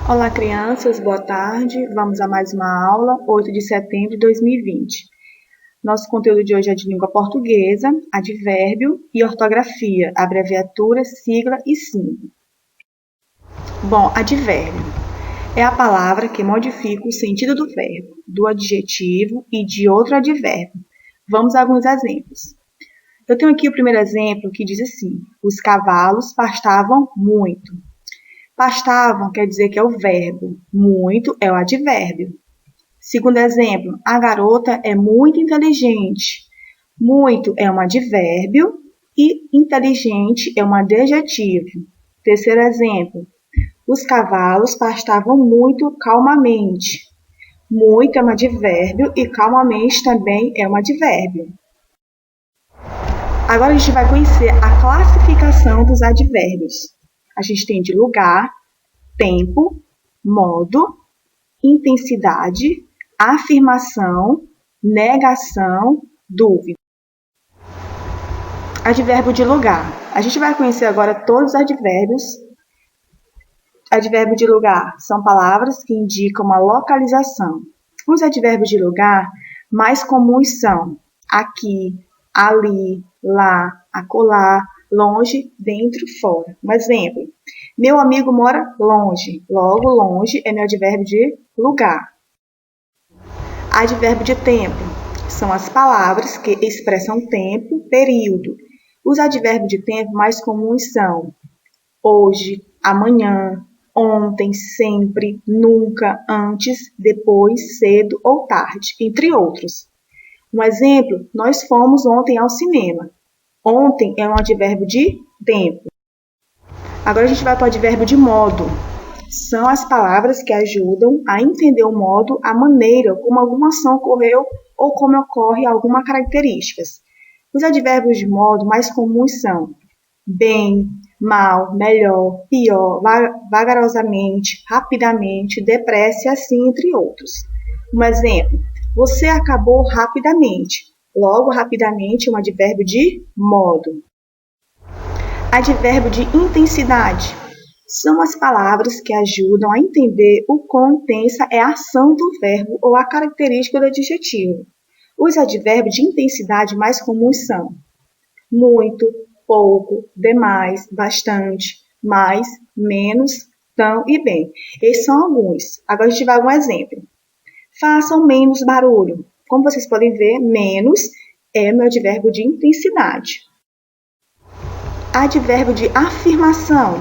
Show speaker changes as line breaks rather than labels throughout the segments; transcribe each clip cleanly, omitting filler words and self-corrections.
Olá, crianças, boa tarde. Vamos a mais uma aula, 8 de setembro de 2020. Nosso conteúdo de hoje é de língua portuguesa, advérbio e ortografia, abreviatura, sigla e símbolo. Bom, advérbio é a palavra que modifica o sentido do verbo, do adjetivo e de outro advérbio. Vamos a alguns exemplos. Eu tenho aqui o primeiro exemplo que diz assim: os cavalos pastavam muito. Pastavam quer dizer que é o verbo, muito é o advérbio. Segundo exemplo, a garota é muito inteligente. Muito é um advérbio e inteligente é um adjetivo. Terceiro exemplo, os cavalos pastavam muito calmamente. Muito é um advérbio e calmamente também é um advérbio. Agora a gente vai conhecer a classificação dos advérbios. A gente tem de lugar, tempo, modo, intensidade, afirmação, negação, dúvida. Advérbio de lugar. A gente vai conhecer agora todos os advérbios. Advérbio de lugar são palavras que indicam uma localização. Os advérbios de lugar mais comuns são aqui, ali, lá, acolá, longe, dentro, fora. Um exemplo, meu amigo mora longe. Logo, longe é meu advérbio de lugar. Advérbio de tempo são as palavras que expressam tempo, período. Os advérbios de tempo mais comuns são hoje, amanhã, ontem, sempre, nunca, antes, depois, cedo ou tarde, entre outros. Um exemplo, nós fomos ontem ao cinema. Ontem é um advérbio de tempo. Agora a gente vai para o advérbio de modo. São as palavras que ajudam a entender o modo, a maneira como alguma ação ocorreu ou como ocorre alguma característica. Os advérbios de modo mais comuns são bem, mal, melhor, pior, vagarosamente, rapidamente, depressa e assim, entre outros. Um exemplo, você acabou rapidamente. Logo, rapidamente é um advérbio de modo. Advérbio de intensidade. São as palavras que ajudam a entender o quão intensa é a ação do verbo ou a característica do adjetivo. Os advérbios de intensidade mais comuns são muito, pouco, demais, bastante, mais, menos, tão e bem. Esses são alguns. Agora a gente vai a um exemplo. Façam menos barulho. Como vocês podem ver, menos é meu advérbio de intensidade. Advérbio de afirmação.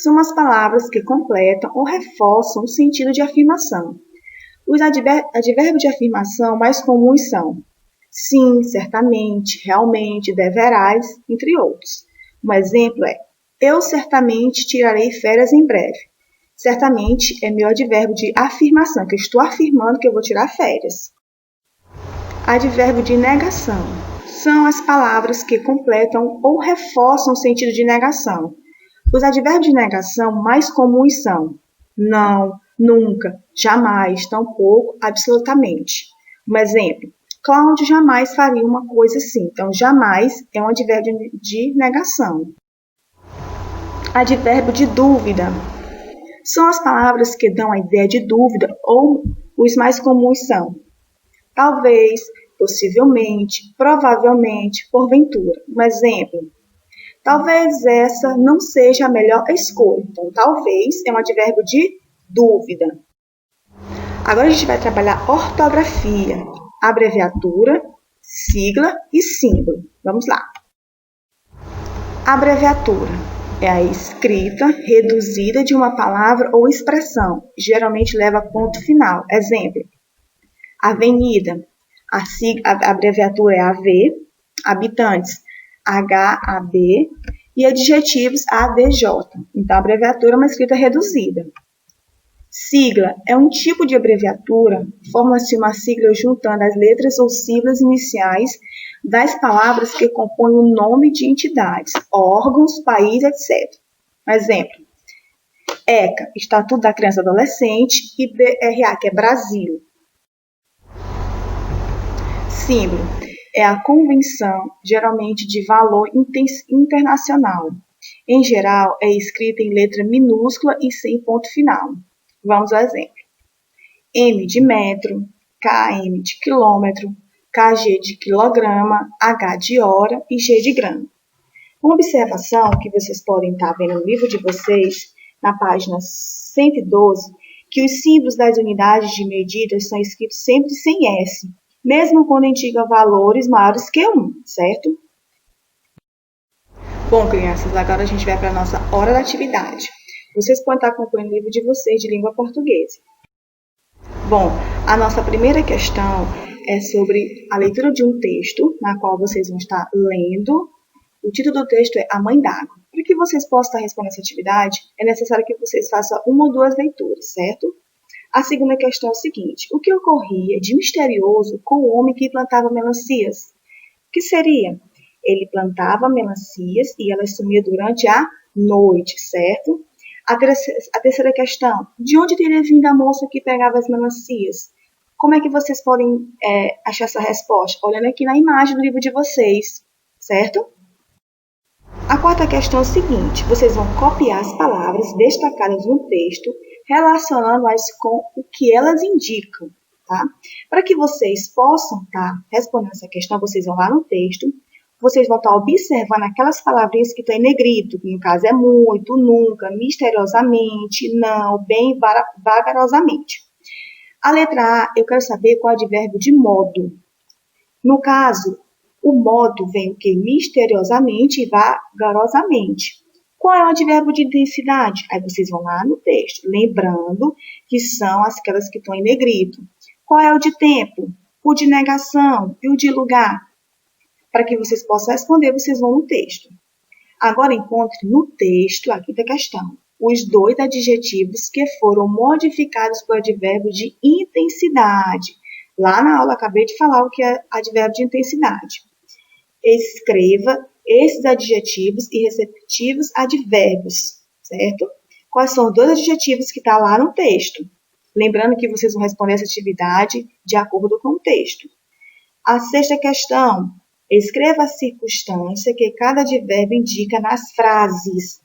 São as palavras que completam ou reforçam o sentido de afirmação. Os advérbios de afirmação mais comuns são sim, certamente, realmente, deverás, entre outros. Um exemplo é eu certamente tirarei férias em breve. Certamente é meu advérbio de afirmação, que eu estou afirmando que eu vou tirar férias. Advérbio de negação. São as palavras que completam ou reforçam o sentido de negação. Os advérbios de negação mais comuns são não, nunca, jamais, tampouco, absolutamente. Um exemplo, Cláudio jamais faria uma coisa assim. Então, jamais é um advérbio de negação. Advérbio de dúvida. São as palavras que dão a ideia de dúvida ou os mais comuns são talvez, possivelmente, provavelmente, porventura. Um exemplo, talvez essa não seja a melhor escolha. Então, talvez é um advérbio de dúvida. Agora a gente vai trabalhar ortografia, abreviatura, sigla e símbolo. Vamos lá. Abreviatura é a escrita reduzida de uma palavra ou expressão. Geralmente leva a ponto final. Exemplo, avenida. A abreviatura é AV, habitantes HAB e adjetivos ADJ. Então, a abreviatura é uma escrita reduzida. Sigla é um tipo de abreviatura, forma-se uma sigla juntando as letras ou siglas iniciais das palavras que compõem o nome de entidades, órgãos, país, etc. Exemplo, ECA, Estatuto da Criança e Adolescente, e BRA, que é Brasil. Símbolo é a convenção, geralmente de valor internacional. Em geral, é escrita em letra minúscula e sem ponto final. Vamos ao exemplo. M de metro, km de quilômetro, kg de quilograma, h de hora e g de grama. Uma observação que vocês podem estar vendo no livro de vocês, na página 112, que os símbolos das unidades de medida são escritos sempre sem S, mesmo quando indicam valores maiores que 1, certo? Bom, crianças, agora a gente vai para a nossa hora da atividade. Vocês podem estar acompanhando o livro de vocês de língua portuguesa. Bom, a nossa primeira questão é sobre a leitura de um texto, na qual vocês vão estar lendo. O título do texto é A Mãe d'Água. Para que vocês possam estar respondendo essa atividade, é necessário que vocês façam uma ou duas leituras, certo? A segunda questão é o seguinte: o que ocorria de misterioso com o homem que plantava melancias? O que seria? Ele plantava melancias e elas sumiam durante a noite, certo? A terceira questão: de onde teria vindo a moça que pegava as melancias? Como é que vocês podem achar essa resposta? Olhando aqui na imagem do livro de vocês, certo? A quarta questão é o seguinte: vocês vão copiar as palavras destacadas no texto, relacionando-as com o que elas indicam, tá? Para que vocês possam estar respondendo essa questão, vocês vão lá no texto, vocês vão estar observando aquelas palavrinhas que estão em negrito, que no caso é muito, nunca, misteriosamente, não, bem, vagarosamente. A letra A, eu quero saber qual é o advérbio de modo. No caso, o modo vem o que? Misteriosamente e vagarosamente. Qual é o advérbio de intensidade? Aí vocês vão lá no texto, lembrando que são aquelas que estão em negrito. Qual é o de tempo? O de negação e o de lugar? Para que vocês possam responder, vocês vão no texto. Agora encontre no texto, aqui da questão, os dois adjetivos que foram modificados por advérbio de intensidade. Lá na aula acabei de falar o que é advérbio de intensidade. Escreva esses adjetivos e respectivos advérbios, certo? Quais são os dois adjetivos que estão lá no texto? Lembrando que vocês vão responder essa atividade de acordo com o texto. A sexta questão: escreva a circunstância que cada advérbio indica nas frases.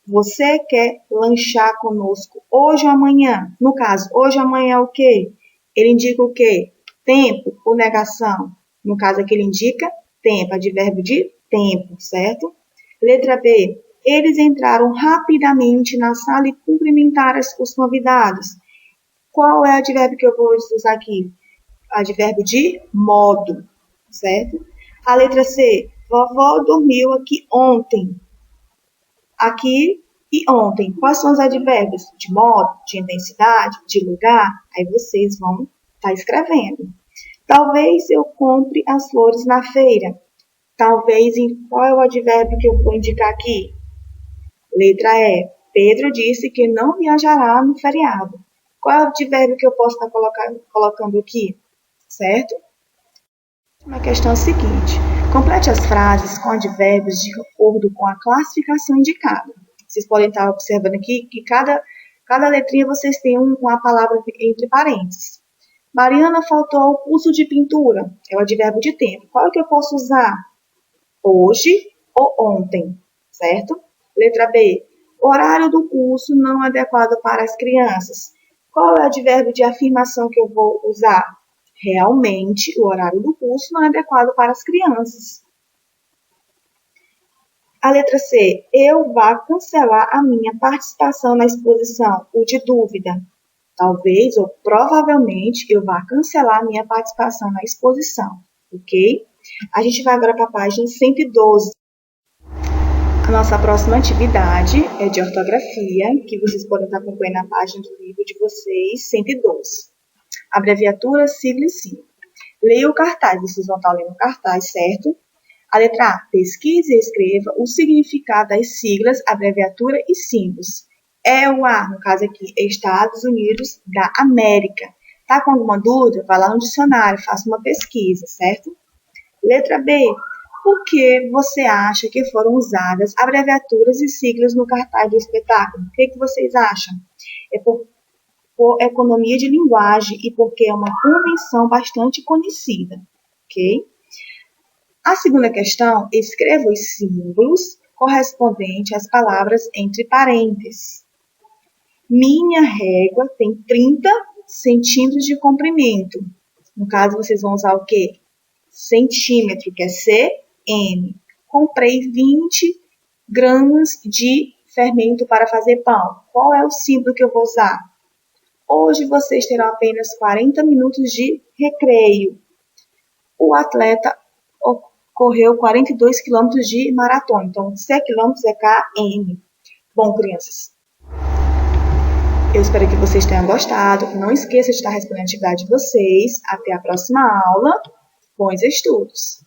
Você quer lanchar conosco hoje ou amanhã? No caso, hoje ou amanhã é o quê? Ele indica o quê? Tempo ou negação? No caso aqui ele indica tempo, advérbio de tempo, certo? Letra B. Eles entraram rapidamente na sala e cumprimentaram os convidados. Qual é o advérbio que eu vou usar aqui? Advérbio de modo, certo? A letra C. Vovó dormiu aqui ontem. Aqui e ontem. Quais são os advérbios? De modo, de intensidade, de lugar? Aí vocês vão estar escrevendo. Talvez eu compre as flores na feira. Talvez, qual é o advérbio que eu vou indicar aqui? Letra E. Pedro disse que não viajará no feriado. Qual é o advérbio que eu posso estar colocando aqui? Certo? A questão é a seguinte: complete as frases com advérbios de acordo com a classificação indicada. Vocês podem estar observando aqui que cada letrinha vocês têm uma palavra entre parênteses. Mariana faltou ao curso de pintura. É o advérbio de tempo. Qual é que eu posso usar? Hoje ou ontem, certo? Letra B. Horário do curso não adequado para as crianças. Qual é o advérbio de afirmação que eu vou usar? Realmente, o horário do curso não é adequado para as crianças. A letra C. Eu vá cancelar a minha participação na exposição. O de dúvida. Talvez ou provavelmente eu vá cancelar a minha participação na exposição. Ok? A gente vai agora para a página 112. A nossa próxima atividade é de ortografia, que vocês podem estar acompanhando na página do livro de vocês, 112. Abreviatura, sigla e símbolo. Leia o cartaz, vocês vão estar lendo o cartaz, certo? A letra A. Pesquise e escreva o significado das siglas, abreviatura e símbolos. É o A, no caso aqui, Estados Unidos da América. Tá com alguma dúvida? Vá lá no dicionário, faça uma pesquisa, certo? Letra B. Por que você acha que foram usadas abreviaturas e siglas no cartaz do espetáculo? O que vocês acham? É por economia de linguagem e porque é uma convenção bastante conhecida, ok? A segunda questão: escreva os símbolos correspondentes às palavras entre parênteses. Minha régua tem 30 centímetros de comprimento. No caso, vocês vão usar o quê? Centímetro, que é cm. Comprei 20 gramas de fermento para fazer pão. Qual é o símbolo que eu vou usar? Hoje vocês terão apenas 40 minutos de recreio. O atleta correu 42 quilômetros de maratona. Então, C quilômetros é km. Bom, crianças, eu espero que vocês tenham gostado. Não esqueça de estar respondendo a atividade de vocês. Até a próxima aula. Bons estudos!